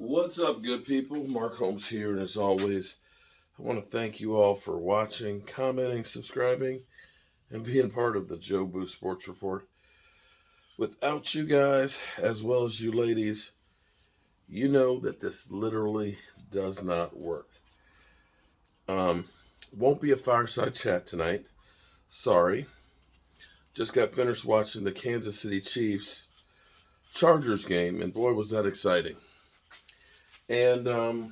What's up, good people? Mark Holmes here, and as always, I want to thank you all for watching, commenting, subscribing, and being part of the Joe Boo Sports Report. Without you guys, as well as you ladies, you know that this literally does not work. Won't be a fireside chat tonight. Sorry. Just got finished watching the Kansas City Chiefs Chargers game, and boy, was that exciting. And I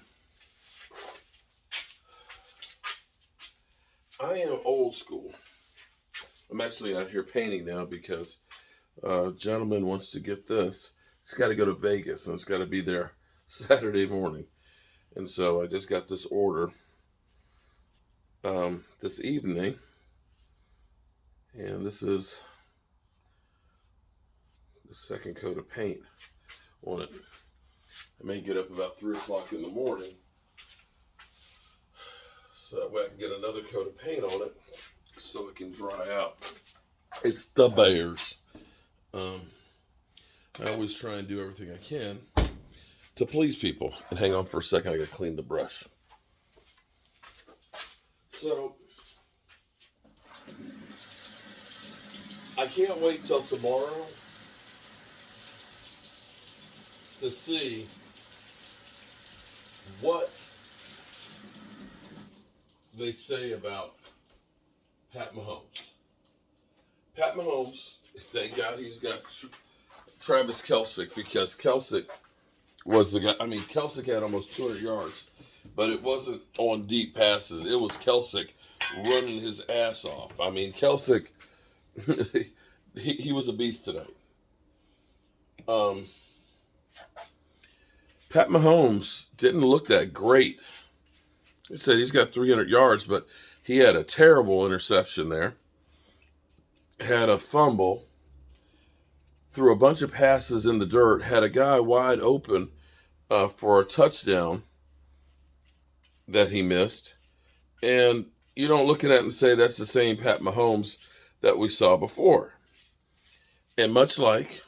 am old school. I'm actually out here painting now because a gentleman wants to get this. It's got to go to Vegas, and it's got to be there Saturday morning. And so I just got this order this evening. And this is the second coat of paint on it. I may get up about 3 o'clock in the morning so that way I can get another coat of paint on it so it can dry out. It's the Bears. I always try and do everything I can to please people. And hang on for a second, I gotta clean the brush. So, I can't wait till tomorrow to see what they say about Pat Mahomes. Pat Mahomes, thank God he's got Travis Kelce, because Kelce was the guy. I mean, Kelce had almost 200 yards, but it wasn't on deep passes. It was Kelce running his ass off. I mean, Kelce, he was a beast tonight. Pat Mahomes didn't look that great. He said he's got 300 yards, but he had a terrible interception there. Had a fumble. Threw a bunch of passes in the dirt. Had a guy wide open for a touchdown that he missed. And you don't look at it and say that's the same Pat Mahomes that we saw before. And much like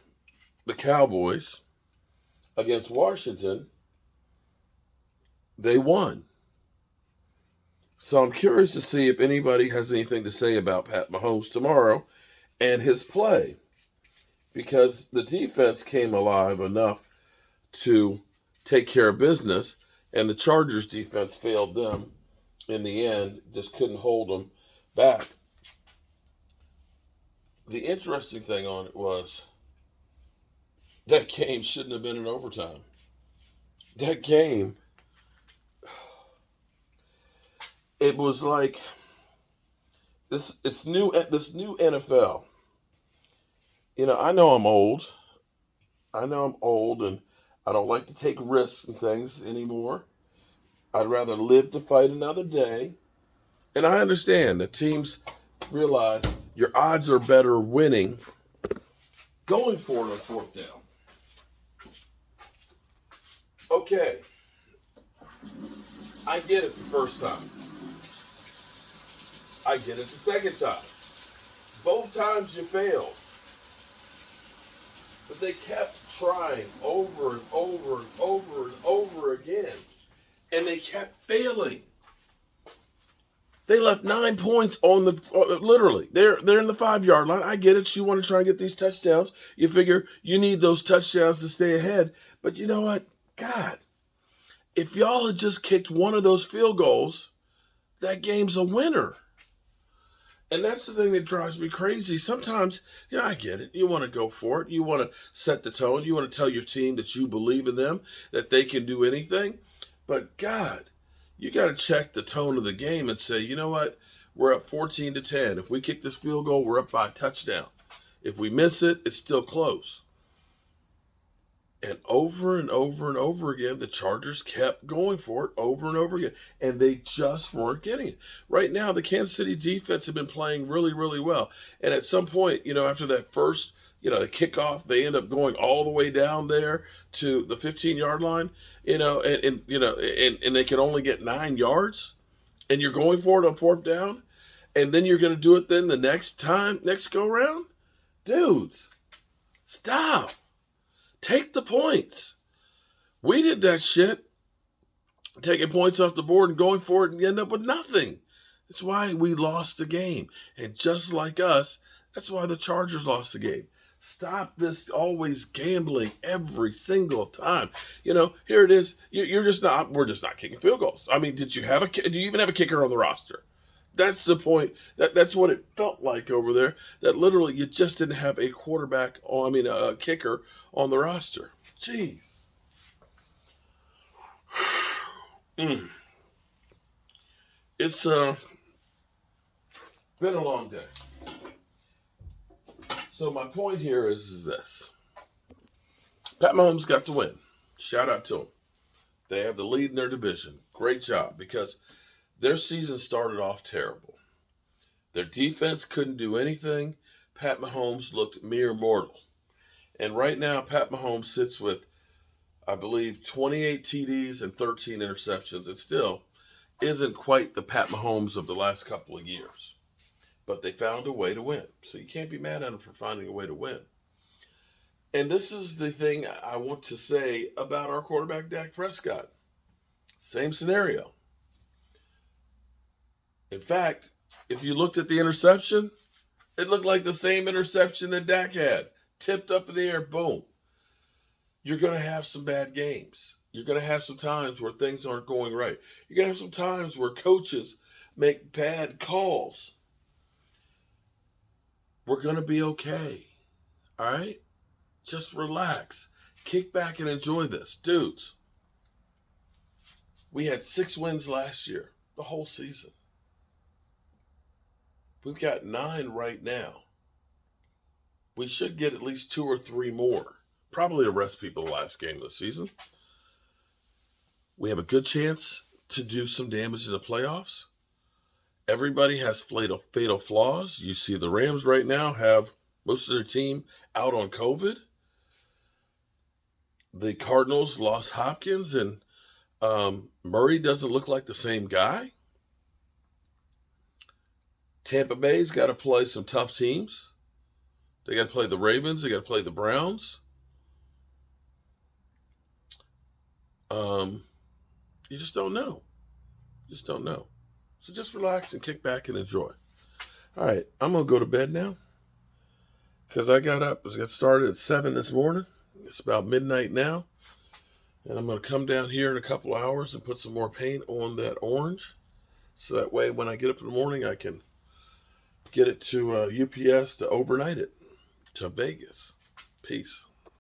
the Cowboys against Washington, they won. So I'm curious to see if anybody has anything to say about Pat Mahomes tomorrow and his play, because the defense came alive enough to take care of business, and the Chargers defense failed them in the end, just couldn't hold them back. The interesting thing on it was that game shouldn't have been in overtime. That game, it was like this new NFL. You know, I know I'm old. And I don't like to take risks and things anymore. I'd rather live to fight another day. And I understand that teams realize your odds are better winning going for it on fourth down. Okay. I get it the first time. I get it the second time. Both times you failed. But they kept trying over and over and over and over again. And they kept failing. They left 9 points on the, literally, they're in the 5-yard line. I get it. You want to try and get these touchdowns. You figure you need those touchdowns to stay ahead. But you know what? God, if y'all had just kicked one of those field goals, that game's a winner. And that's the thing that drives me crazy. Sometimes, you know, I get it. You want to go for it. You want to set the tone. You want to tell your team that you believe in them, that they can do anything. But God, you got to check the tone of the game and say, you know what? We're up 14-10. If we kick this field goal, we're up by a touchdown. If we miss it, it's still close. And over and over and over again, the Chargers kept going for it over and over again. And they just weren't getting it. Right now, the Kansas City defense have been playing really, really well. And at some point, you know, after that first, you know, the kickoff, they end up going all the way down there to the 15-yard line, you know, and they can only get 9 yards. And you're going for it on fourth down. And then you're going to do it then the next go round? Dudes, stop. Take the points. We did that shit, taking points off the board and going for it and end up with nothing. That's why we lost the game. And just like us, that's why the Chargers lost the game. Stop this always gambling every single time. Here it is. You're just not. We're just not kicking field goals. I mean, do you even have a kicker on the roster? That's the point. That's what it felt like over there. That literally you just didn't have a quarterback. A kicker on the roster. Jeez. Mm. It's been a long day. So my point here is this. Pat Mahomes got the win. Shout out to him. They have the lead in their division. Great job, because their season started off terrible. Their defense couldn't do anything. Pat Mahomes looked mere mortal. And right now, Pat Mahomes sits with, I believe, 28 TDs and 13 interceptions. It still isn't quite the Pat Mahomes of the last couple of years. But they found a way to win. So you can't be mad at them for finding a way to win. And this is the thing I want to say about our quarterback, Dak Prescott. Same scenario. In fact, if you looked at the interception, it looked like the same interception that Dak had. Tipped up in the air, boom. You're going to have some bad games. You're going to have some times where things aren't going right. You're going to have some times where coaches make bad calls. We're going to be okay. All right? Just relax. Kick back and enjoy this. Dudes, we had 6 wins last year, the whole season. We've got 9 right now. We should get at least 2 or 3 more. Probably to rest people the last game of the season. We have a good chance to do some damage in the playoffs. Everybody has fatal flaws. You see the Rams right now have most of their team out on COVID. The Cardinals lost Hopkins, and Murray doesn't look like the same guy. Tampa Bay's got to play some tough teams. They got to play the Ravens. They got to play the Browns. You just don't know. Just don't know. So just relax and kick back and enjoy. All right, I'm going to go to bed now because I got started at 7 this morning. It's about midnight now. And I'm going to come down here in a couple hours and put some more paint on that orange. So that way when I get up in the morning, I can get it to UPS to overnight it to Vegas. Peace.